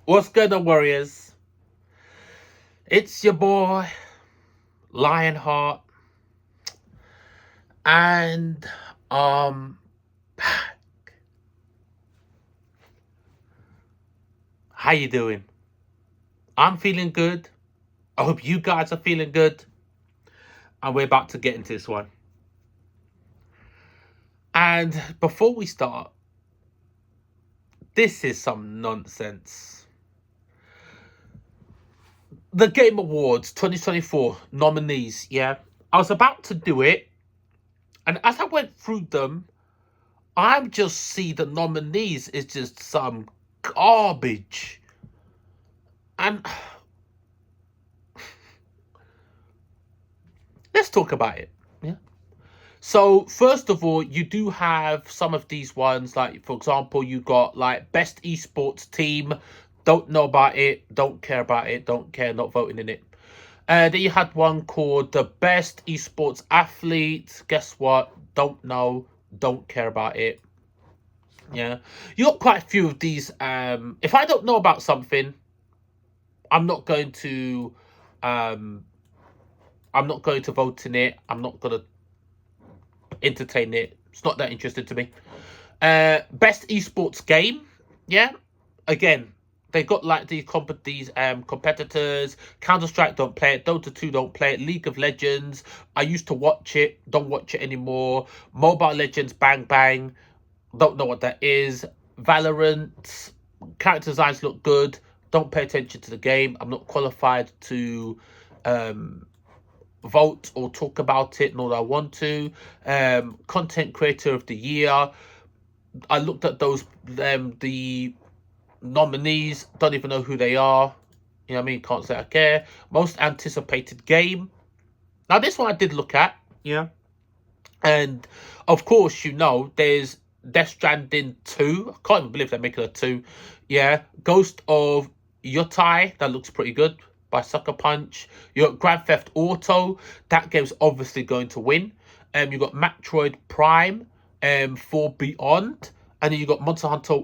What's good, on Warriors? It's your boy Lionheart, and um, how you doing? I'm feeling good. I hope you guys are feeling good, and we're about to get into this one. And before we start, this is some nonsense. The Game Awards 2024 nominees. Yeah, I was about to do it, and as I went through them, I'm just see the nominees is just some garbage. And let's talk about it. Yeah. So first of all, you do have some of these ones, like for example, you got like best esports team. Don't know about it. Don't care about it. Don't care. Not voting in it. Then you had one called the best esports athlete. Guess what? Don't know. Don't care about it. Yeah, you got quite a few of these. If I don't know about something, I'm not going to. Um, I'm not going to vote in it. I'm not going to entertain it. It's not that interesting to me. Best esports game. Yeah. Again, they got like these competitors. Counter Strike don't play it. Dota 2 don't play it. League of Legends. I used to watch it. Don't watch it anymore. Mobile Legends. Bang bang. Don't know what that is. Valorant. Character designs look good. Don't pay attention to the game. I'm not qualified to um vote or talk about it, nor do I want to. Content creator of the year. I looked at those the nominees, don't even know who they are. You know what I mean? Can't say I care. Most anticipated game. Now this one I did look at, yeah. And of course, there's Death Stranding 2. I can't even believe they're making a 2. Yeah. Ghost of Yotai, that looks pretty good, by Sucker Punch. You got Grand Theft Auto. That game's obviously going to win. You got Metroid Prime, for Beyond, and then you got Monster Hunter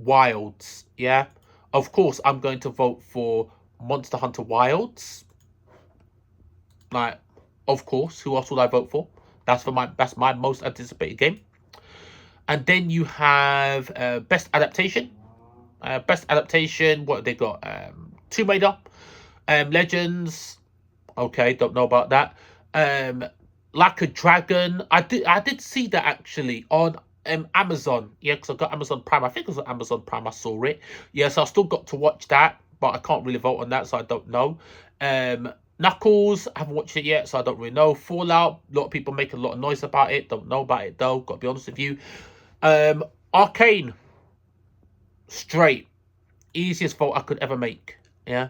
Wilds. Yeah. Of course, I'm going to vote for Monster Hunter Wilds. Like, of course, who else would I vote for? That's my most anticipated game. And then you have best adaptation. Best adaptation. What have they got? Tomb Raider, Legends. Okay, don't know about that. Um, like a Dragon. I did see that actually on Amazon. Yeah, because I got Amazon Prime. I think it was on Amazon Prime. I saw it. Yeah, so I still got to watch that, but I can't really vote on that, so I don't know. Um, Knuckles. I haven't watched it yet, so I don't really know. Fallout. A lot of people make a lot of noise about it. Don't know about it though. Got to be honest with you. Um, Arcane. Straight easiest vote I could ever make. Yeah.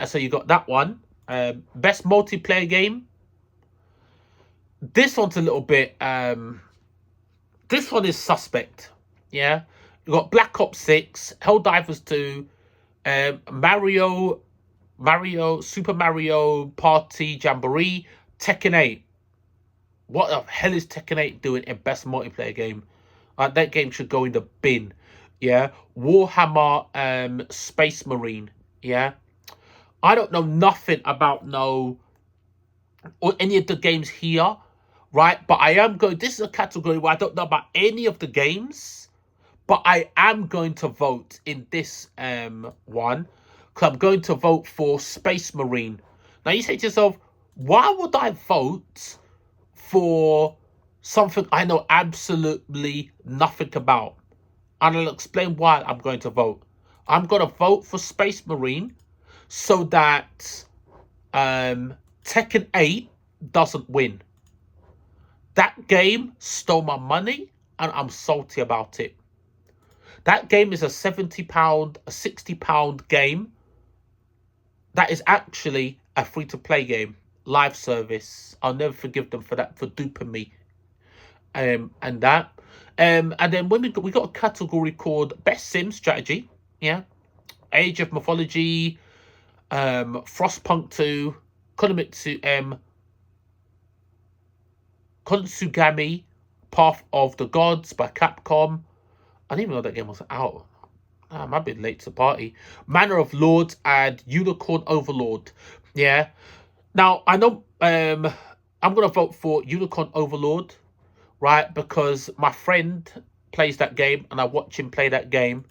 So you got that one. Best multiplayer game. This one's a little bit. This one is suspect. Yeah. You got Black Ops 6, Helldivers 2, Super Mario Party Jamboree, Tekken 8. What the hell is Tekken 8 doing in best multiplayer game? That game should go in the bin. Yeah. Warhammer Space Marine. Yeah. I don't know nothing about no or any of the games here, right? But I am going. This is a category where I don't know about any of the games, but I am going to vote in this one because I'm going to vote for Space Marine. Now you say to yourself, why would I vote for something I know absolutely nothing about? And I'll explain why I'm going to vote. I'm going to vote for Space Marine so that Tekken 8 doesn't win. That game stole my money and I'm salty about it. That game is a £70, a £60 game that is actually a free-to-play game, live service. I'll never forgive them for that, for duping me. And that. And then when we got a category called Best Sim Strategy, yeah. Age of Mythology, Frostpunk 2, Konotsugami, Path of the Gods by Capcom. I didn't even know that game was out. I'm a bit late to the party. Manor of Lords and Unicorn Overlord. Yeah. Now I know I'm gonna vote for Unicorn Overlord, right? Because my friend plays that game and I watch him play that game,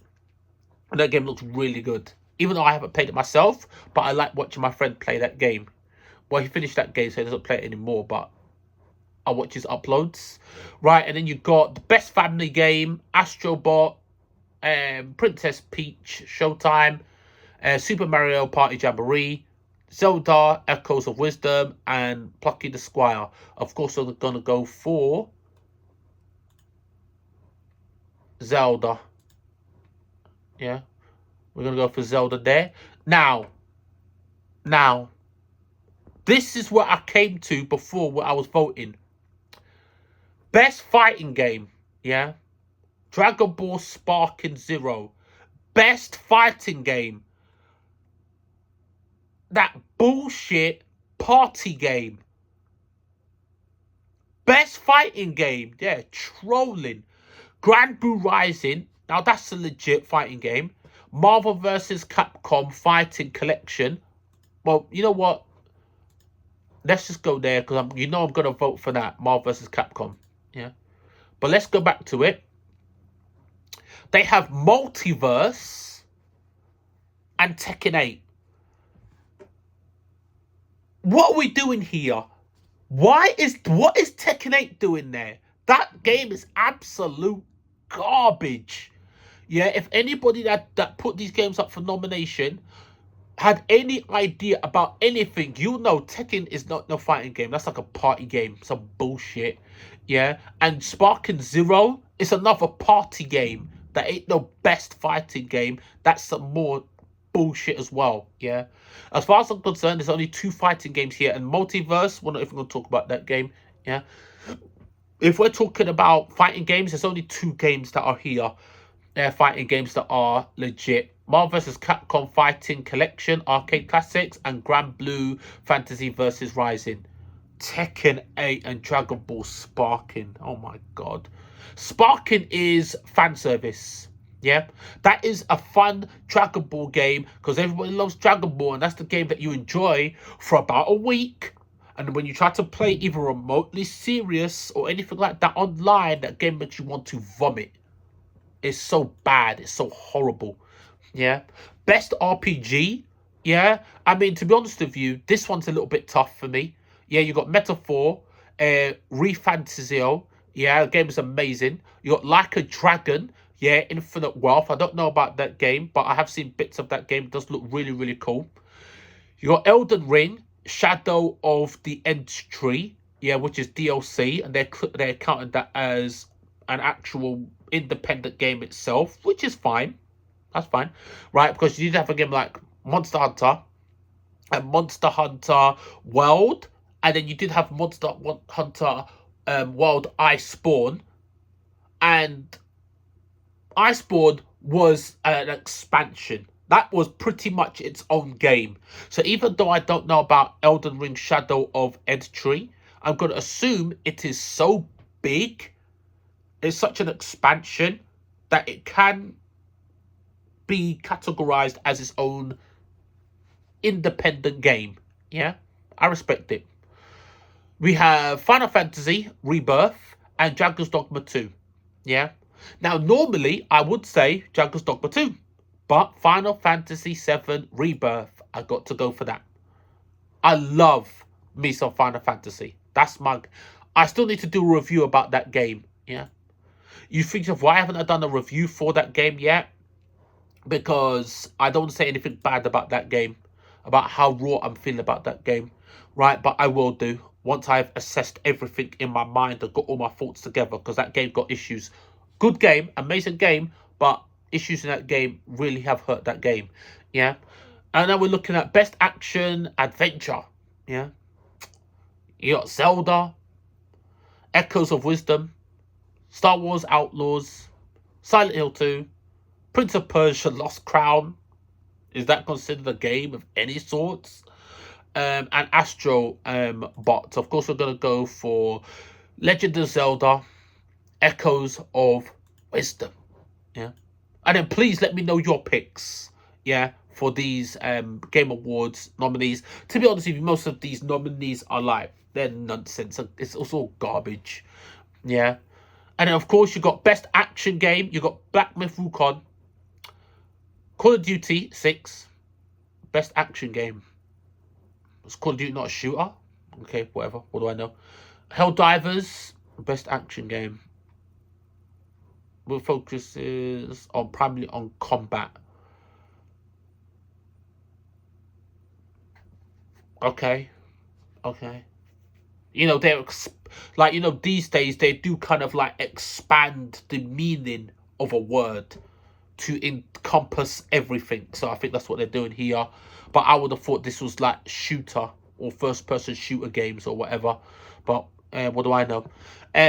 and that game looks really good. Even though I haven't played it myself, but I like watching my friend play that game. Well, he finished that game, so he doesn't play it anymore, but I watch his uploads. Right, and then you got the best family game, Astrobot, Princess Peach, Showtime, Super Mario Party Jamboree, Zelda, Echoes of Wisdom, and Plucky the Squire. Of course, we're going to go for Zelda. Yeah, we're going to go for Zelda there. Now, this is what I came to before when I was voting. Best fighting game, yeah? Dragon Ball Sparking Zero. Best fighting game. That bullshit party game. Best fighting game, yeah, trolling. Grand Blue Rising, now that's a legit fighting game. Marvel vs. Capcom Fighting Collection. Well, you know what? Let's just go there because I'm going to vote for that. Marvel vs. Capcom, yeah. But let's go back to it. They have Multiverse and Tekken 8. What are we doing here? What is Tekken 8 doing there? That game is absolute garbage. Yeah, if anybody that put these games up for nomination had any idea about anything, you know Tekken is not no fighting game. That's like a party game. Some bullshit. Yeah. And Sparking Zero is another party game. That ain't no best fighting game. That's some more bullshit as well. Yeah. As far as I'm concerned, there's only 2 fighting games here. And Multiverse, we're not even going to talk about that game. Yeah. If we're talking about fighting games, there's only 2 games that are here. Fighting games that are legit. Marvel vs. Capcom Fighting Collection, Arcade Classics, and Grand Blue Fantasy vs. Rising. Tekken 8 and Dragon Ball Sparking. Oh my god. Sparking is fan service. Yeah, that is a fun Dragon Ball game because everybody loves Dragon Ball, and that's the game that you enjoy for about a week. And when you try to play either remotely serious or anything like that online, that game makes you want to vomit. It's so bad. It's so horrible. Yeah. Best RPG. Yeah. I mean, to be honest with you, this one's a little bit tough for me. Yeah, you got Metaphor, Refantasio. Yeah, the game is amazing. You got Like a Dragon. Yeah, Infinite Wealth. I don't know about that game, but I have seen bits of that game. It does look really, really cool. You got Elden Ring, Shadow of the End Tree. Yeah, which is DLC, and they're counting that as an actual independent game itself, which is fine. That's fine, right? Because you did have a game like Monster Hunter and Monster Hunter World, and then you did have Monster Hunter World Iceborne, and Iceborne was an expansion. That was pretty much its own game. So even though I don't know about Elden Ring Shadow of Erdtree, I'm going to assume it is so big, it's such an expansion, that it can be categorized as its own independent game. Yeah, I respect it. We have Final Fantasy Rebirth and Dragon's Dogma 2. Yeah. Now, normally, I would say Dragon's Dogma 2. But Final Fantasy 7 Rebirth, I got to go for that. I love me some Final Fantasy. That's my... I still need to do a review about that game. Yeah. You think of why haven't I done a review for that game yet? Because I don't say anything bad about that game. About how raw I'm feeling about that game. Right, but I will do. Once I've assessed everything in my mind and got all my thoughts together. Because that game got issues. Good game, amazing game. But issues in that game really have hurt that game. Yeah. And now we're looking at Best Action Adventure. Yeah. You got Zelda. Echoes of Wisdom. Star Wars Outlaws. Silent Hill 2. Prince of Persia Lost Crown. Is that considered a game of any sorts? And Astro Bot. Of course, we're going to go for Legend of Zelda, Echoes of Wisdom. Yeah. And then please let me know your picks, yeah, for these Game Awards nominees. To be honest with you, most of these nominees are like, they're nonsense. It's also garbage, yeah. And then, of course, you got Best Action Game. You got Black Myth Wukong, Call of Duty 6, Best Action Game. It's Call of Duty not a shooter? Okay, whatever. What do I know? Helldivers, Best Action Game. Which focuses on primarily on combat. Okay. You know, they're like, you know, these days they do kind of like expand the meaning of a word to encompass everything. So I think that's what they're doing here. But I would have thought this was like shooter or first person shooter games or whatever. But what do I know?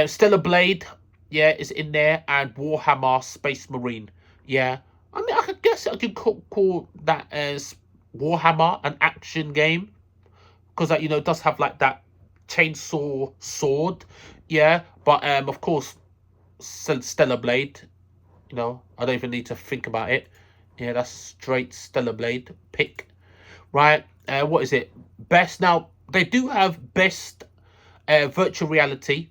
Stellar Blade, yeah, is in there, and Warhammer Space Marine. Yeah. I mean, I could guess I could call that as Warhammer an action game, because that, you know, it does have like that chainsaw sword, yeah. But of course, Stellar Blade, you know, I don't even need to think about it. Yeah, that's straight Stellar Blade pick, right? What is it? Best, now they do have best virtual reality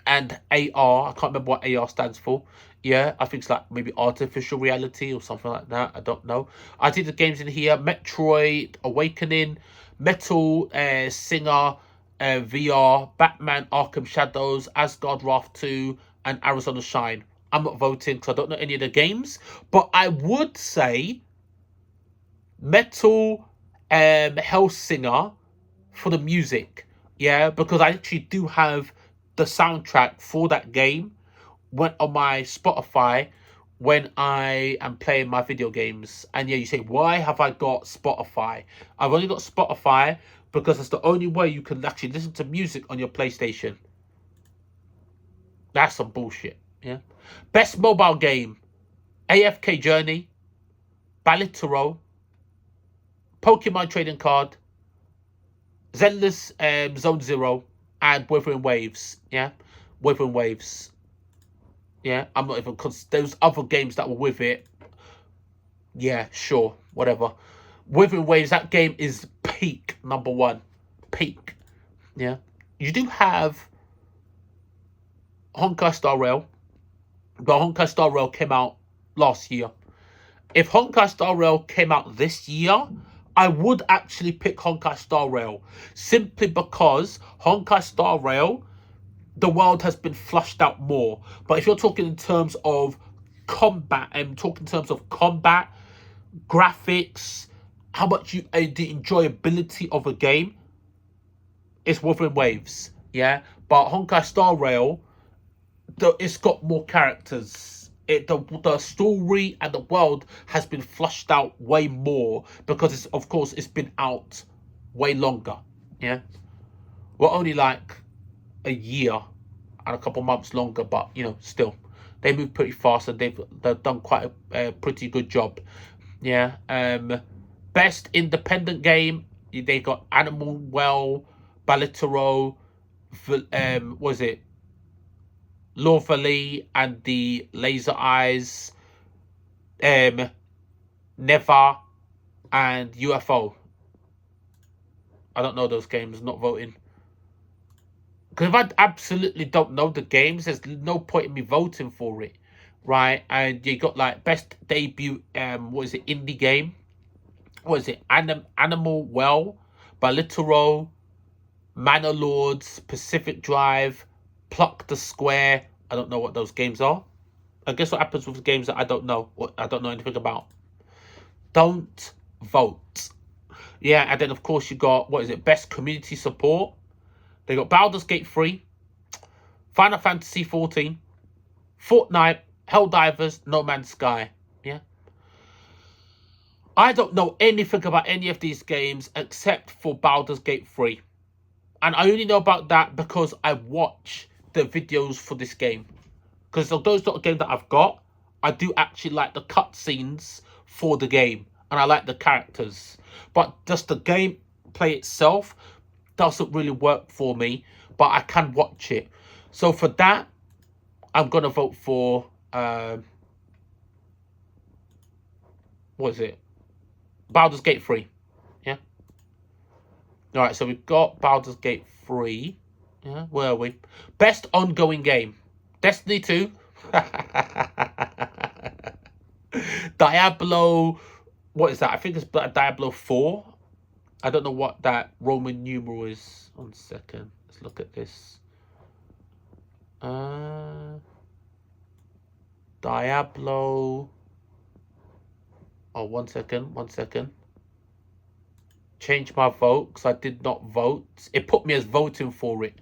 and AR. I can't remember what AR stands for. Yeah, I think it's like maybe artificial reality or something like that. I don't know. I did the games in here: Metroid Awakening, Metal Singer VR, Batman Arkham Shadows, Asgard Wrath 2, and Arizona Shine. I'm not voting because I don't know any of the games, but I would say Metal Hellsinger for the music. Yeah, because I actually do have the soundtrack for that game went on my Spotify when I am playing my video games. And yeah, you say, why have I got Spotify? I've only got Spotify because it's the only way you can actually listen to music on your PlayStation. That's some bullshit. Yeah. Best mobile game: AFK Journey, Balitaro, Pokemon Trading Card, Zenless Zone Zero, and Wuthering Waves. Yeah. Wuthering Waves. Yeah, I'm not even, because those other games that were with it, yeah, sure, whatever. Wuthering Waves, that game is peak #1. Peak. Yeah. You do have Honkai Star Rail, but Honkai Star Rail came out last year. If Honkai Star Rail came out this year, I would actually pick Honkai Star Rail, simply because Honkai Star Rail, the world has been flushed out more. But if you're talking in terms of combat, and talking in terms of combat, graphics, how much the enjoyability of a game, it's Wuthering Waves. Yeah, but Honkai Star Rail, it's got more characters. The story and the world has been flushed out way more because it's, of course, it's been out way longer. Yeah, we're only like a year and a couple months longer, but you know, still, they move pretty fast and they've done quite a pretty good job. Yeah. Best independent game, they got Animal Well, Balitaro, was it Lawfully and the Laser Eyes, Never, and UFO. I don't know those games, not voting. Because if I absolutely don't know the games, there's no point in me voting for it, right? And you got like best debut, what is it, indie game? What is it? Animal Well, Balitaro, Manor Lords, Pacific Drive, Pluck the Square. I don't know what those games are. I guess what happens with games that I don't know, or I don't know anything about. Don't vote. Yeah, and then of course you got, what is it, best community support. They got Baldur's Gate 3, Final Fantasy 14, Fortnite, Helldivers, No Man's Sky. Yeah. I don't know anything about any of these games except for Baldur's Gate 3. And I only know about that because I watch the videos for this game. Because although it's not a game that I've got, I do actually like the cutscenes for the game. And I like the characters. But just the gameplay itself doesn't really work for me. But I can watch it. So for that, I'm going to vote for what is it? Baldur's Gate 3. Yeah. All right, so we've got Baldur's Gate 3. Yeah, where are we? Best ongoing game. Destiny 2. Diablo. What is that? I think it's Diablo 4. I don't know what that Roman numeral is. 1 second. Let's look at this. Diablo. Oh, 1 second. 1 second. Change my vote because I did not vote. It put me as voting for it.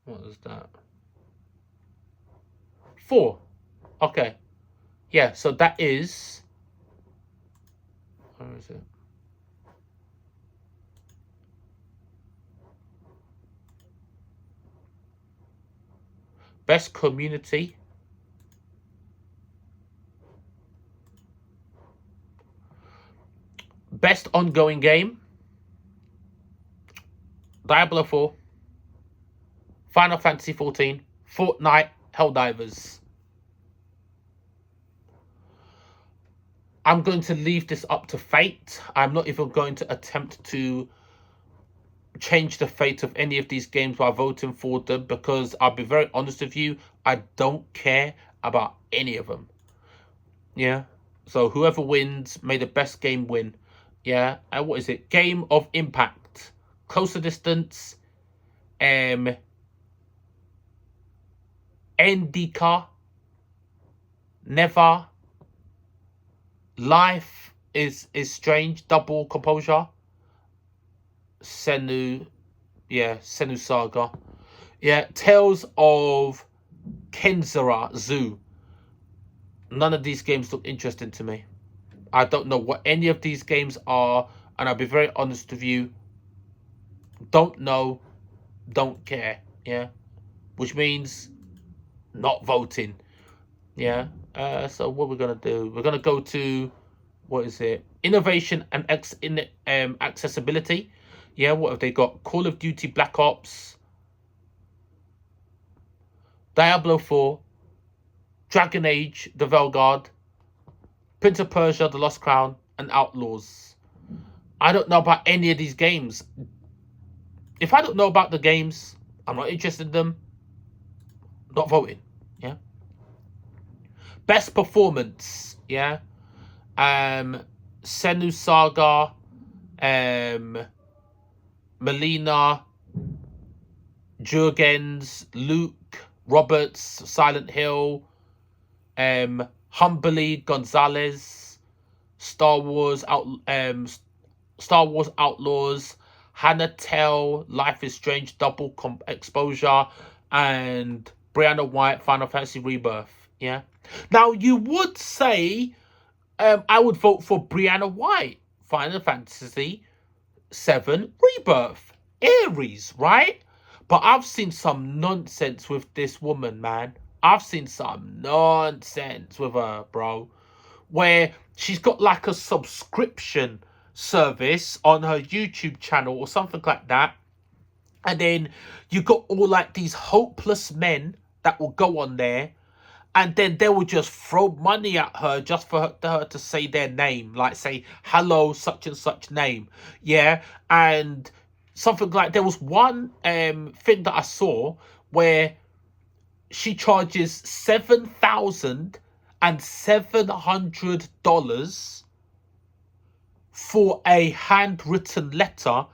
What was that? 4. Okay. Yeah, so that is... Where is it? Best community. Best ongoing game. Diablo 4. Final Fantasy 14. Fortnite. Helldivers. I'm going to leave this up to fate. I'm not even going to attempt to change the fate of any of these games by voting for them, because I'll be very honest with you, I don't care about any of them. Yeah. So whoever wins, may the best game win. Yeah. And what is it? Game of Impact. Closer Distance. Endika. Never. Life is Strange. Double Composure. Senu Saga. Yeah. Tales of Kenzara Zoo. None of these games look interesting to me. I don't know what any of these games are, and I'll be very honest with you. Don't know, don't care. Yeah. Which means not voting. Yeah. So what we're gonna do? We're gonna go to, what is it? Innovation and accessibility. Yeah. What have they got? Call of Duty Black Ops, Diablo 4, Dragon Age: The Veilguard, Prince of Persia: The Lost Crown, and Outlaws. I don't know about any of these games. If I don't know about the games, I'm not interested in them. Not voting. Yeah. Best performance. Yeah. Senu Saga. Melina. Jurgens. Luke. Roberts. Silent Hill. Humberly Gonzalez. Star Wars Outlaws. Hannah Tell, Life is Strange, Double Exposure, and Brianna White, Final Fantasy Rebirth. Yeah. Now, you would say I would vote for Brianna White, Final Fantasy 7 Rebirth. Aries, right? But I've seen some nonsense with this woman, man. I've seen some nonsense with her, bro. Where she's got like a subscription service on her YouTube channel or something like that, and then you got all like these hopeless men that will go on there, and then they will just throw money at her just for her to say their name, like say hello such and such name. Yeah. And something like, there was one thing that I saw where she charges $7,700 for a handwritten letter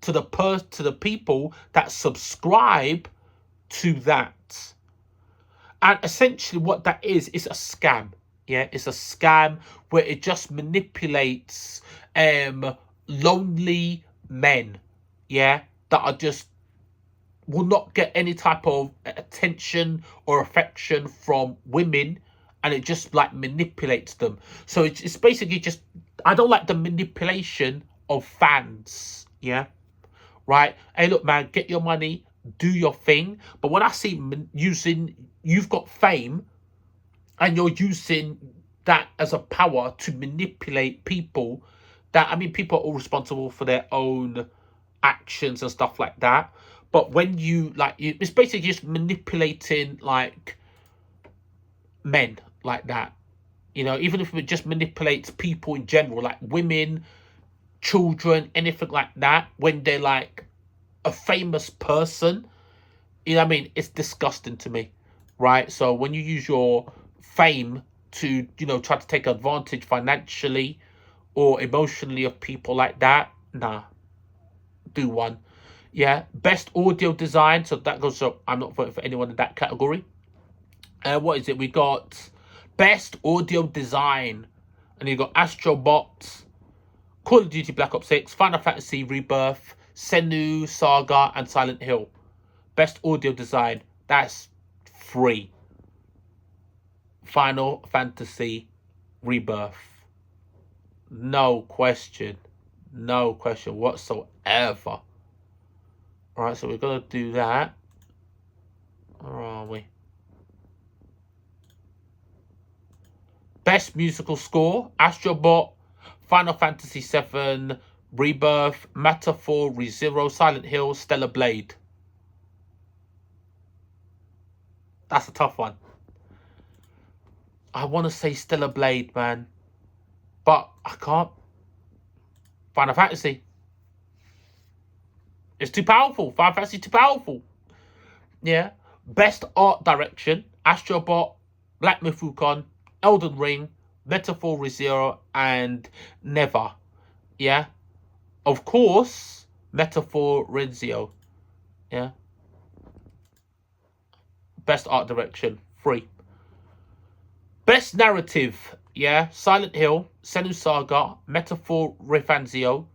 to the people that subscribe to that. And essentially what that is a scam. Yeah, it's a scam where it just manipulates lonely men, yeah, that are just will not get any type of attention or affection from women, and it just like manipulates them. So it's basically just, I don't like the manipulation of fans. Yeah. Right. Hey, look, man, get your money, do your thing. But when I see you've got fame and you're using that as a power to manipulate people, that, I mean, people are all responsible for their own actions and stuff like that. But when you like, it's basically just manipulating like men like that. You know, even if it just manipulates people in general, like women, children, anything like that, when they're like a famous person, you know what I mean? It's disgusting to me, right? So when you use your fame to, you know, try to take advantage financially or emotionally of people like that, nah, do one. Yeah, best audio design. So that goes. So I'm not voting for anyone in that category. What is it? We got best audio design, and you got Astrobot, Call of Duty Black Ops 6, Final Fantasy Rebirth, Senu Saga, and Silent Hill. Best audio design. That's free. Final Fantasy Rebirth. No question. No question whatsoever. Alright, so we're going to do that. Where are we? Best musical score. Astrobot, Final Fantasy VII, Rebirth, Metaphor, ReZero, Silent Hill, Stellar Blade. That's a tough one. I want to say Stellar Blade, man. But I can't. Final Fantasy. It's too powerful. Final Fantasy too powerful. Yeah. Best art direction. Astrobot, Black Myth Wukong, Elden Ring, Metaphor ReZero, and Never. Yeah. Of course, Metaphor ReZero. Yeah. Best art direction. Free. Best narrative. Yeah. Silent Hill, Senua Saga, Metaphor ReZero,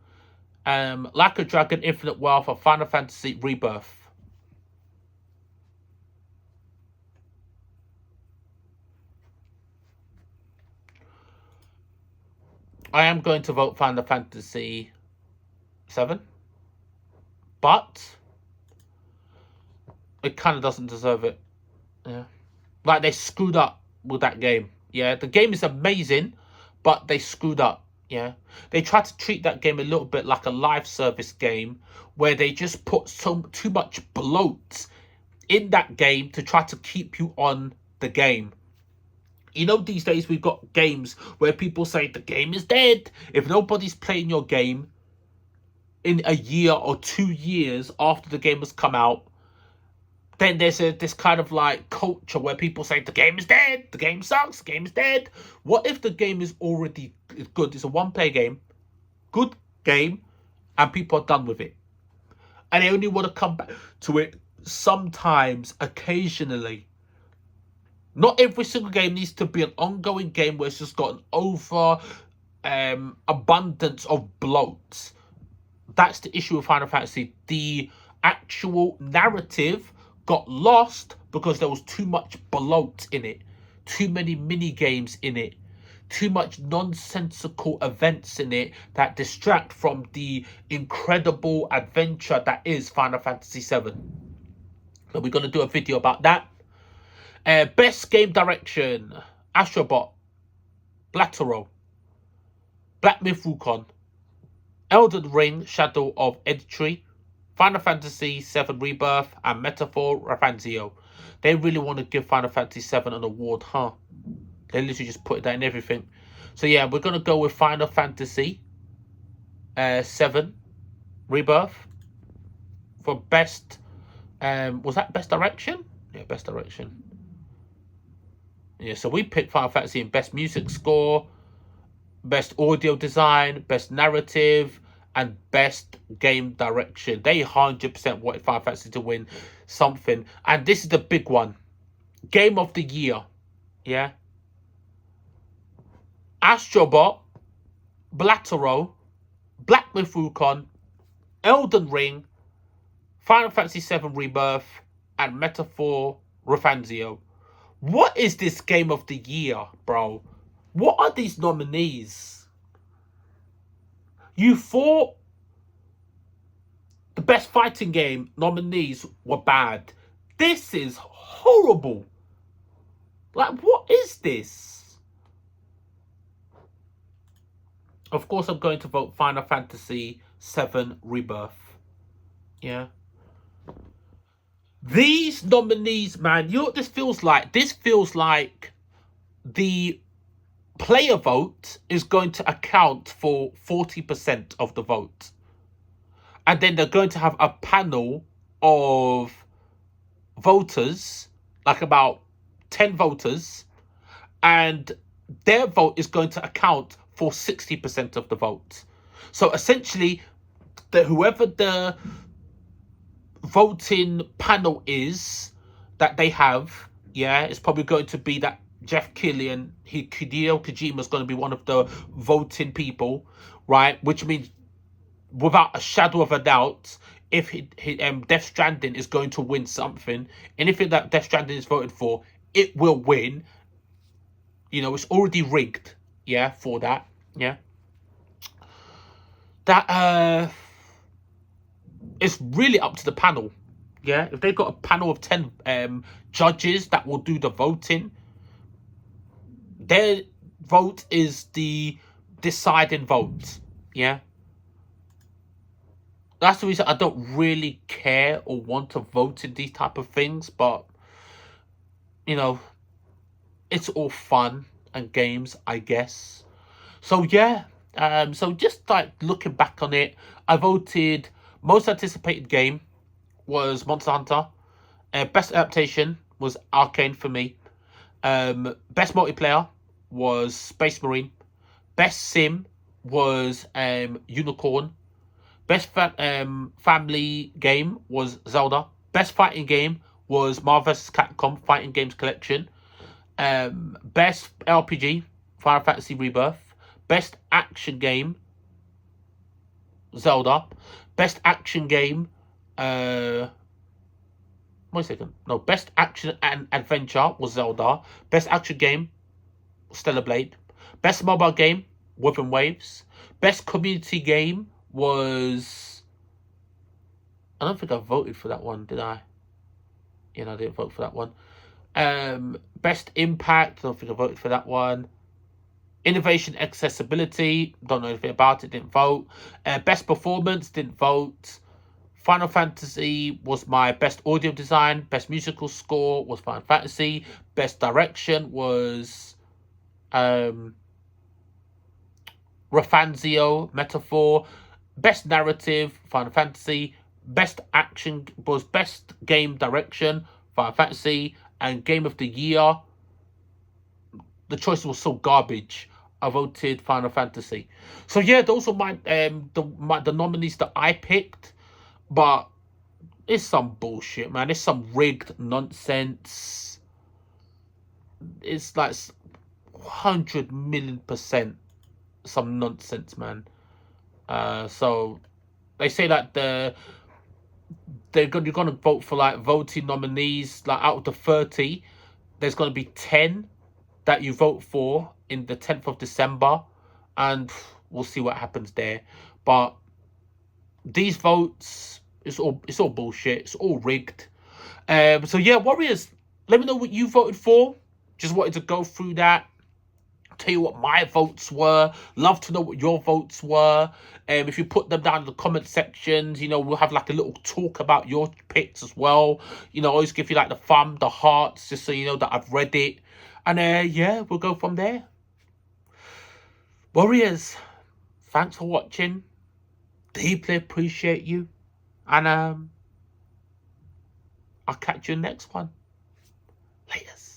Like a Dragon, Infinite Wealth, of Final Fantasy Rebirth. I am going to vote Final Fantasy 7, but it kind of doesn't deserve it. Yeah, like they screwed up with that game. Yeah, the game is amazing, but they screwed up. Yeah, they tried to treat that game a little bit like a live service game, where they just put too much bloat in that game to try to keep you on the game. You know, these days we've got games where people say the game is dead. If nobody's playing your game in a year or 2 years after the game has come out, then there's this kind of like culture where people say the game is dead, the game sucks, the game is dead. What if the game is already good? It's a one-player game, good game, and people are done with it. And they only want to come back to it sometimes, occasionally. Not every single game needs to be an ongoing game where it's just got an over abundance of bloat. That's the issue with Final Fantasy. The actual narrative got lost because there was too much bloat in it, too many mini games in it, too much nonsensical events in it that distract from the incredible adventure that is Final Fantasy VII. So we're going to do a video about that. Best game direction: Astrobot, Blatero, Black Myth Wukong, Elden Ring, Shadow of Edentry, Final Fantasy VII Rebirth, and Metaphor ReZero. They really want to give Final Fantasy VII an award, huh? They literally just put that in everything. So yeah, we're going to go with Final Fantasy VII Rebirth for best... was that best direction? Yeah, best direction. Yeah, so we picked Final Fantasy in best music score, best audio design, best narrative, and best game direction. They 100% wanted Final Fantasy to win something. And this is the big one. Game of the year. Yeah. Astrobot, Blatero, Black Myth Wukong, Elden Ring, Final Fantasy VII Rebirth, and Metaphor ReZero. What is this game of the year, bro? What are these nominees? You thought the best fighting game nominees were bad. This is horrible. Like, what is this? Of course, I'm going to vote Final Fantasy VII Rebirth. Yeah. These nominees, man, you know what this feels like? This feels like the player vote is going to account for 40% of the vote. And then they're going to have a panel of voters, like about 10 voters, and their vote is going to account for 60% of the vote. So essentially, whoever the voting panel is that they have, yeah, it's probably going to be that Jeff Keighley and Hideo Kojima is going to be one of the voting people, right? Which means, without a shadow of a doubt, if Death Stranding is going to win something, anything that Death Stranding is voted for, it will win. You know, it's already rigged, yeah, for that, yeah. That it's really up to the panel, yeah. If they've got a panel of 10 judges that will do the voting, their vote is the deciding vote, yeah. That's the reason I don't really care or want to vote in these type of things, but, you know, it's all fun and games, I guess. So, yeah, so just, like, looking back on it, I voted most anticipated game was Monster Hunter. Best adaptation was Arcane for me. Best multiplayer was Space Marine. Best sim was Unicorn. Best family game was Zelda. Best fighting game was Marvel vs. Capcom Fighting Games Collection. Best RPG, Final Fantasy Rebirth. Best action game, Zelda. Best action game, wait a second. No, best action and adventure was Zelda. Best action game, Stellar Blade. Best mobile game, Wuthering Waves. Best community game was... I don't think I voted for that one, did I? Yeah, no, I didn't vote for that one. Best impact, I don't think I voted for that one. Innovation accessibility, don't know anything about it, didn't vote. Best performance, didn't vote. Final Fantasy was my best audio design. Best musical score was Final Fantasy. Best direction was Rafanzio Metaphor. Best narrative, Final Fantasy. Best action was best game direction, Final Fantasy. And game of the year, the choice was so garbage, I voted Final Fantasy. So yeah, those are my the nominees that I picked. But it's some bullshit, man. It's some rigged nonsense. It's like 100,000,000% some nonsense, man. So they say that you're gonna vote for like voting nominees. Like out of the 30, there's gonna be 10 that you vote for in the 10th of December, and we'll see what happens there. But these votes, it's all bullshit. It's all rigged. So yeah, Warriors, let me know what you voted for. Just wanted to go through that, tell you what my votes were. Love to know what your votes were. If you put them down in the comment sections, you know, we'll have like a little talk about your picks as well. You know, always give you like the thumb, the hearts, just so you know that I've read it. And yeah, we'll go from there. Warriors, thanks for watching. Deeply appreciate you. And I'll catch you in the next one. Laters.